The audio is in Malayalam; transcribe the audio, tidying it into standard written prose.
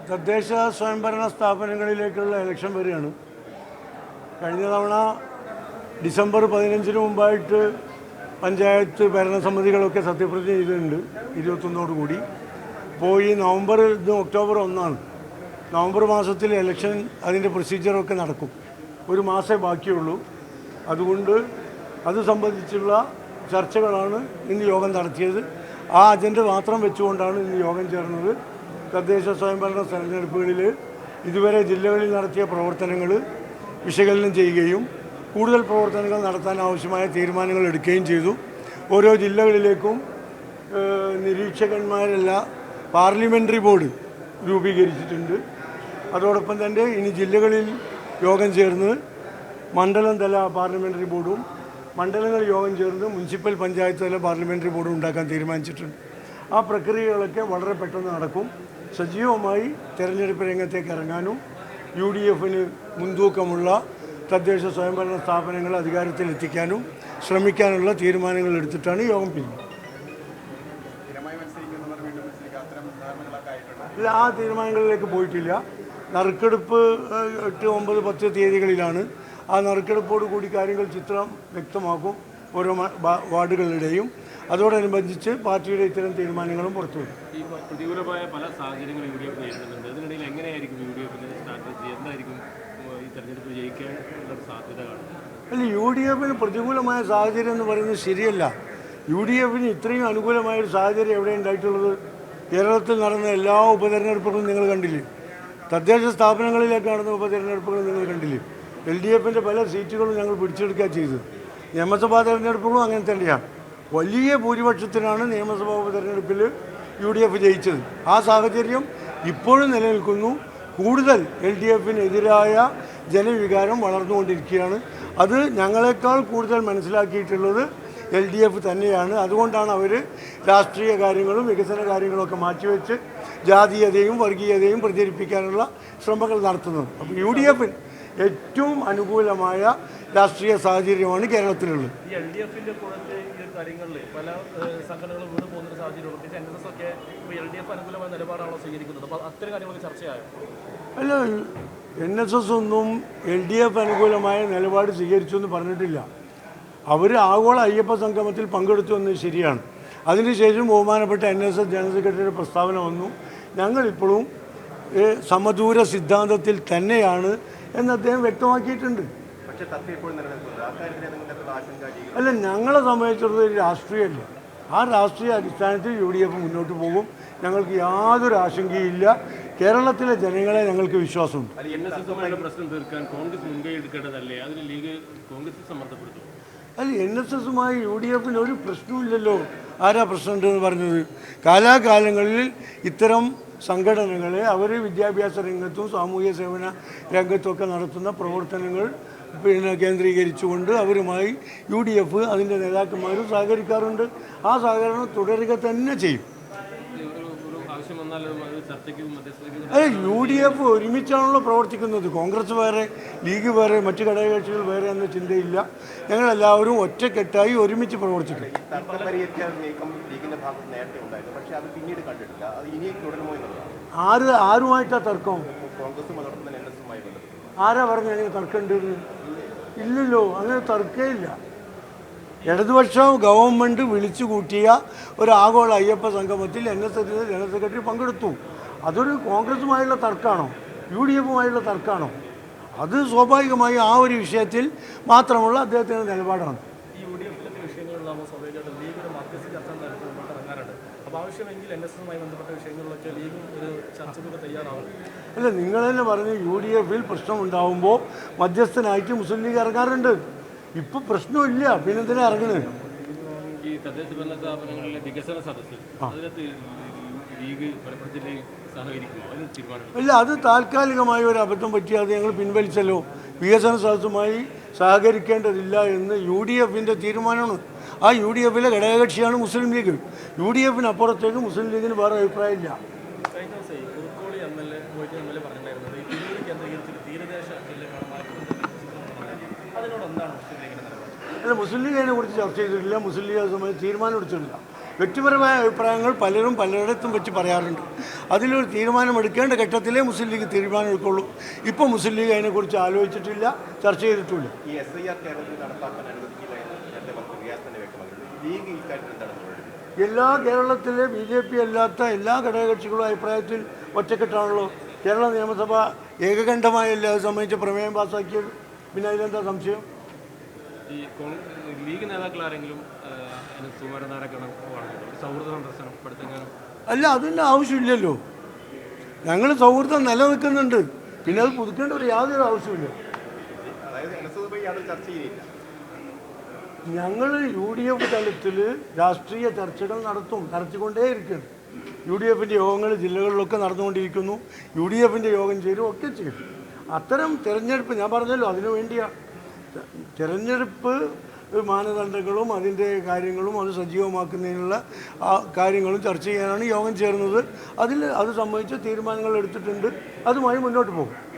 തദ്ദേശ സ്വയംഭരണ സ്ഥാപനങ്ങളിലേക്കുള്ള ഇലക്ഷൻ വരികയാണ്. കഴിഞ്ഞ തവണ ഡിസംബർ 15 മുമ്പായിട്ട് പഞ്ചായത്ത് ഭരണസമിതികളൊക്കെ സത്യപ്രതിജ്ഞ ചെയ്തിട്ടുണ്ട് 21 കൂടി. ഇപ്പോൾ ഈ ഒക്ടോബർ 1 നവംബർ മാസത്തിൽ ഇലക്ഷൻ അതിൻ്റെ പ്രൊസീജിയറൊക്കെ നടക്കും. ഒരു മാസമേ ബാക്കിയുള്ളൂ. അതുകൊണ്ട് അത് സംബന്ധിച്ചുള്ള ചർച്ചകളാണ് ഇന്ന് യോഗം നടത്തിയത്. ആ അജണ്ട മാത്രം വെച്ചുകൊണ്ടാണ് ഇന്ന് യോഗം ചേർന്നത്. തദ്ദേശ സ്വയംഭരണ തെരഞ്ഞെടുപ്പുകളിൽ ഇതുവരെ ജില്ലകളിൽ നടത്തിയ പ്രവർത്തനങ്ങൾ വിശകലനം ചെയ്യുകയും കൂടുതൽ പ്രവർത്തനങ്ങൾ നടത്താൻ ആവശ്യമായ തീരുമാനങ്ങൾ എടുക്കുകയും ചെയ്തു. ഓരോ ജില്ലകളിലേക്കും നിരീക്ഷകന്മാരെല്ലാം പാർലമെൻ്ററി ബോർഡ് രൂപീകരിച്ചിട്ടുണ്ട്. അതോടൊപ്പം തന്നെ ഇനി ജില്ലകളിൽ യോഗം ചേർന്ന് മണ്ഡലം തല പാർലമെൻ്ററി ബോർഡും മണ്ഡലങ്ങൾ യോഗം ചേർന്ന് മുനിസിപ്പൽ പഞ്ചായത്ത് തല പാർലമെൻ്ററി ബോർഡും ഉണ്ടാക്കാൻ തീരുമാനിച്ചിട്ടുണ്ട്. ആ പ്രക്രിയകളൊക്കെ വളരെ പെട്ടെന്ന് നടക്കും. സജീവമായി തെരഞ്ഞെടുപ്പ് രംഗത്തേക്ക് ഇറങ്ങാനും UDFന് മുൻതൂക്കമുള്ള തദ്ദേശ സ്വയംഭരണ സ്ഥാപനങ്ങൾ അധികാരത്തിലെത്തിക്കാനും ശ്രമിക്കാനുള്ള തീരുമാനങ്ങൾ എടുത്തിട്ടാണ് യോഗം പിരിഞ്ഞത്. ഇല്ല, ആ തീരുമാനങ്ങളിലേക്ക് പോയിട്ടില്ല. നറുക്കെടുപ്പ് 8, 9, 10 തീയതികളിലാണ്. ആ നറുക്കെടുപ്പോട് കൂടി കാര്യങ്ങൾ ചിത്രം വ്യക്തമാക്കും ഓരോ വാർഡുകളുടെയും. അതോടനുബന്ധിച്ച് പാർട്ടിയുടെ ഇത്തരം തീരുമാനങ്ങളും പുറത്തുവരും. ഈ പ്രതികൂലമായ പല സാഹചര്യങ്ങളും UDF നേരിടുന്നുണ്ട്. അതിനിടയിൽ എങ്ങനെയായിരിക്കും UDFിൻ്റെ സ്ട്രാറ്റജി? എന്തായിരിക്കും ഈ തെരഞ്ഞെടുപ്പ് ജയിക്കാനുള്ള സാധ്യത കാണുന്നത്? അല്ല, UDFന് പ്രതികൂലമായ സാഹചര്യം എന്ന് പറയുന്നത് ശരിയല്ല. UDFന് ഇത്രയും അനുകൂലമായൊരു സാഹചര്യം എവിടെ ഉണ്ടായിട്ടുള്ളത്? കേരളത്തിൽ നടന്ന എല്ലാ ഉപതെരഞ്ഞെടുപ്പുകളും നിങ്ങൾ കണ്ടില്ലേ? തദ്ദേശ സ്ഥാപനങ്ങളിലേക്ക് നടന്ന ഉപതെരഞ്ഞെടുപ്പുകൾ നിങ്ങൾ കണ്ടില്ലേ? LDFൻ്റെ പല സീറ്റുകളും ഞങ്ങൾ പിടിച്ചെടുക്കുക ചെയ്തത്. നിയമസഭാ തെരഞ്ഞെടുപ്പുകളും അങ്ങനെ തന്നെയാണ്. വലിയ ഭൂരിപക്ഷത്തിനാണ് നിയമസഭാ ഉപതെരഞ്ഞെടുപ്പിൽ UDF ജയിച്ചത്. ആ സാഹചര്യം ഇപ്പോഴും നിലനിൽക്കുന്നു. കൂടുതൽ LDFനെതിരായ ജനവികാരം വളർന്നുകൊണ്ടിരിക്കുകയാണ്. അത് ഞങ്ങളെക്കാൾ കൂടുതൽ മനസ്സിലാക്കിയിട്ടുള്ളത് LDF തന്നെയാണ്. അതുകൊണ്ടാണ് അവർ രാഷ്ട്രീയ കാര്യങ്ങളും വികസന കാര്യങ്ങളൊക്കെ മാറ്റിവെച്ച് ജാതീയതയും വർഗീയതയും പ്രചരിപ്പിക്കാനുള്ള ശ്രമങ്ങൾ നടത്തുന്നത്. അപ്പോൾ UDFന് ഏറ്റവും അനുകൂലമായ രാഷ്ട്രീയ സാഹചര്യമാണ് കേരളത്തിലുള്ളത്. ഈ LDFൻ്റെ കൂടത്തെ ഈ കാര്യങ്ങളിൽ പല സംഘടനകളും വീണ് പോകുന്നൊരു സാഹചര്യം NSS ഒക്കെ LDF അനുകൂലമായ നിലപാടാണോ സ്വീകരിക്കുന്നത്? അപ്പോൾ അത്തരം കാര്യങ്ങളൊക്കെ ചർച്ചയായോ? അല്ല, NSS ഒന്നും LDF അനുകൂലമായ നിലപാട് സ്വീകരിച്ചു എന്ന് പറഞ്ഞിട്ടില്ല. അവർ ആഗോള അയ്യപ്പ സംഗമത്തിൽ പങ്കെടുത്തു എന്നത് ശരിയാണ്. അതിനുശേഷം ബഹുമാനപ്പെട്ട NSS ജനറൽ സെക്രട്ടറിയുടെ പ്രസ്താവന വന്നു. ഞങ്ങളിപ്പോഴും സമദൂര സിദ്ധാന്തത്തിൽ തന്നെയാണ് എന്ന് അദ്ദേഹം വ്യക്തമാക്കിയിട്ടുണ്ട്. അല്ല, ഞങ്ങളെ സംബന്ധിച്ചിടത്തോളം രാഷ്ട്രീയമല്ല. ആ രാഷ്ട്രീയ അടിസ്ഥാനത്തിൽ UDF മുന്നോട്ട് പോകും. ഞങ്ങൾക്ക് യാതൊരു ആശങ്കയില്ല. കേരളത്തിലെ ജനങ്ങളെ ഞങ്ങൾക്ക് വിശ്വാസമുണ്ട്. പ്രശ്നം തീർക്കാൻ കോൺഗ്രസ് മുൻകൈ എടുക്കേണ്ടതല്ലേ? അതിന് ലീഗ് കോൺഗ്രസ് സമ്മർദ്ദപ്പെടുത്തും. അല്ല, NSSുമായി UDFന് ഒരു പ്രശ്നമില്ലല്ലോ. ആരാ പ്രശ്നമുണ്ടെന്ന് പറഞ്ഞത്? കാലാകാലങ്ങളിൽ ഇത്തരം സംഘടനകളെ അവർ വിദ്യാഭ്യാസ രംഗത്തും സാമൂഹ്യ സേവന രംഗത്തുമൊക്കെ നടത്തുന്ന പ്രവർത്തനങ്ങൾ കേന്ദ്രീകരിച്ചുകൊണ്ട് അവരുമായി UDF അതിൻ്റെ നേതാക്കന്മാരും സഹകരിക്കാറുണ്ട്. ആ സഹകരണം തുടരുക തന്നെ ചെയ്യും. അതെ, UDF ഒരുമിച്ചാണല്ലോ പ്രവർത്തിക്കുന്നത്. കോൺഗ്രസ് വേറെ, ലീഗ് വേറെ, മറ്റ് ഘടകകക്ഷികൾ വേറെ എന്ന ചിന്തയില്ല. ഞങ്ങളെല്ലാവരും ഒറ്റക്കെട്ടായി ഒരുമിച്ച് പ്രവർത്തിക്കും. ആരുമായിട്ടാണ് തർക്കം? ആരാ പറഞ്ഞു അങ്ങനെ തർക്കമുണ്ടെന്ന്? ഇല്ലല്ലോ, അങ്ങനെ തർക്കമില്ല. ഇടതുപക്ഷം ഗവൺമെൻറ് വിളിച്ചു കൂട്ടിയ ഒരു ആഗോള അയ്യപ്പ സംഗമത്തിൽ NSSൻ്റെ ജനറൽ സെക്രട്ടറി പങ്കെടുത്തു. അതൊരു കോൺഗ്രസുമായുള്ള തർക്കമാണോ UDFുമായുള്ള തർക്കമാണോ? അത് സ്വാഭാവികമായി ആ ഒരു വിഷയത്തിൽ മാത്രമുള്ള അദ്ദേഹത്തിൻ്റെ നിലപാടാണ്. അല്ല, നിങ്ങൾ തന്നെ പറഞ്ഞു UDFിൽ പ്രശ്നമുണ്ടാകുമ്പോൾ മധ്യസ്ഥനായിട്ട് മുസ്ലിം ലീഗ് ഇറങ്ങാറുണ്ട്. ഇപ്പം പ്രശ്നമില്ല, പിന്നെന്തിനാ ഇറങ്ങുന്നത്? ഈ തദ്ദേശ ഭരണ സ്ഥാപനങ്ങളിലെ വികസന സദസ്സ് ഇല്ല, അത് താൽക്കാലികമായ ഒരു അബദ്ധം പറ്റിയത് ഞങ്ങൾ പിൻവലിച്ചല്ലോ. വികസന സദസ്സുമായി സഹകരിക്കേണ്ടതില്ല എന്ന് UDFൻ്റെ തീരുമാനമാണ്. ആ UDFിലെ ഘടകകക്ഷിയാണ് മുസ്ലിം ലീഗ്. UDFന് അപ്പുറത്തേക്ക് മുസ്ലിം ലീഗിന് വേറെ അഭിപ്രായമില്ല. അല്ല, മുസ്ലിം ലീഗ് അതിനെക്കുറിച്ച് ചർച്ച ചെയ്തിട്ടില്ല. മുസ്ലിം ലീഗ് അത് സമയത്ത് തീരുമാനം എടുത്തിട്ടില്ല. വ്യക്തിപരമായ അഭിപ്രായങ്ങൾ പലരും പലയിടത്തും വെച്ച് പറയാറുണ്ട്. അതിലൊരു തീരുമാനമെടുക്കേണ്ട ഘട്ടത്തിലേ മുസ്ലിം ലീഗ് തീരുമാനം എടുക്കുള്ളൂ. ഇപ്പോൾ മുസ്ലിം ലീഗ് അതിനെക്കുറിച്ച് ആലോചിച്ചിട്ടില്ല, ചർച്ച ചെയ്തിട്ടുമില്ല. ഈ SIR കേരളത്തിൽ നടപ്പാക്കാൻ അനുവദിക്കില്ല എന്ന് നേരത്തെ പറഞ്ഞു റിയാസ് തന്നെ വ്യക്തമാക്കി. ലീഗ് ഈ കാര്യത്തിൽ എന്താണ് നടപടി? എല്ലാ കേരളത്തിലെ BJP അല്ലാത്ത എല്ലാ ഘടകകക്ഷികളും അഭിപ്രായത്തിൽ ഒറ്റക്കെട്ടാണല്ലോ. കേരള നിയമസഭ ഏകകണ്ഠമായല്ലേ അത് സംബന്ധിച്ച് പ്രമേയം പാസ്സാക്കിയത്. പിന്നെ അതിലെന്താ സംശയം? ഈ ലീഗ് നേതാക്കൾ ആരെങ്കിലും സുമാരനാരൊക്കെയാണ് സൗഹൃദ സന്ദർശനം പഠിത്തങ്ങാനും അല്ല, അതിൻ്റെ ആവശ്യമില്ലല്ലോ. ഞങ്ങൾ സൗഹൃദം നിലനിൽക്കുന്നുണ്ട്. പിന്നെ അത് പുതുക്കേണ്ട ഒരു യാതൊരു ആവശ്യമില്ല. അതായത് NSSമായി യാതൊരു ചർച്ചയില്ല. ഞങ്ങൾ UDF തലത്തിൽ രാഷ്ട്രീയ ചർച്ചകൾ നടത്തിക്കൊണ്ടേയിരിക്കുകയാണ്. UDFൻ്റെ യോഗങ്ങൾ ജില്ലകളിലൊക്കെ നടന്നുകൊണ്ടിരിക്കുന്നു. UDFൻ്റെ യോഗം ചേരും ഒക്കെ ചെയ്യും. അത്തരം തിരഞ്ഞെടുപ്പ് ഞാൻ പറഞ്ഞല്ലോ, അതിനു വേണ്ടിയാണ് തിരഞ്ഞെടുപ്പ് മാനദണ്ഡങ്ങളും അതിൻ്റെ കാര്യങ്ങളും അത് സജീവമാക്കുന്നതിനുള്ള കാര്യങ്ങളും ചർച്ച ചെയ്യാനാണ് യോഗം ചേർന്നത്. അത് സംബന്ധിച്ച തീരുമാനങ്ങൾ എടുത്തിട്ടുണ്ട്. അതുമായി മുന്നോട്ട് പോകും.